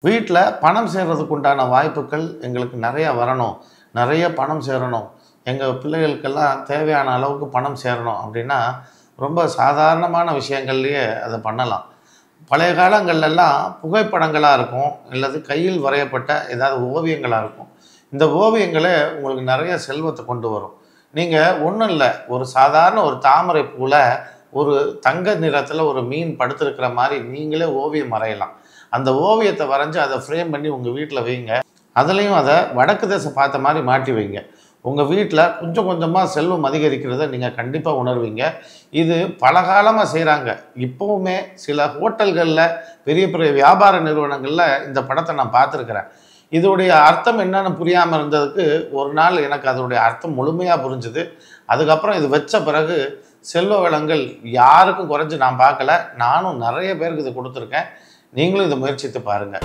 வீட்ல பணம் சேர்றதுக்கு உண்டான வாய்ப்புகள் எங்களுக்கு நெறைய வரணும். நெறைய பணம் சேரணும். எங்க பிள்ளைகளுக்கெல்லாம் தேவையான அளவுக்கு பணம் சேரணும் அப்டின்னா, ரொம்ப சாதாரணமான விஷயங்கள்லயே அத பண்ணலாம். பழைய காலங்கள்லலாம் புகைப்படங்களா இருக்கும். அல்லது கையில் வரையப்பட்ட ஏதாவது ஓவியங்களா இருக்கும். இந்த ஓவியங்களே உங்களுக்கு நெறைய செல்வத்த கொண்டு வரும். நீங்க ஒண்ணும் இல்ல. ஒரு சாதாரண ஒரு தாமரை பூல ஒரு தங்க நிறத்துல ஒரு மீன் படுத்திருக்கிற மாரி நீங்களே ஓவியம் வரையலாம். அந்த ஓவியத்த வரைஞ்சு அத ஃப்ரேம் பண்ணி உங்க வீட்ல வைங்க. அதுலயும் அத வடக்கு திசை பார்த்த மாரி மாட்டி வைங்க. உங்க வீட்ல கொஞ்சம் கொஞ்சமா செல்வம் அதிகரிக்கிறத நீங்க கண்டிப்பா உணர்வீங்க. இது பல காலமா செய்றாங்க. இப்பவுமே சில ஹோட்டல்கள்ல, பெரிய பெரிய வியாபார நிறுவனங்கள்ல இந்த படத்த நான் பார்த்துருக்கிறேன். இதோடைய அர்த்தம் என்னன்னு புரியாம இருந்ததுக்கு, ஒரு நாள் எனக்கு அதோடைய அர்த்தம் முழுமையா புரிஞ்சுது. அதுக்கப்புறம் இது வச்ச பிறகு செல்வ வளங்கள் யாருக்கும் குறைஞ்சு நான் பார்க்கல. நானும் நெறைய பேருக்கு இத குடுத்துருக்கேன். நீங்களும் இத முயற்சித்து பாருங்க.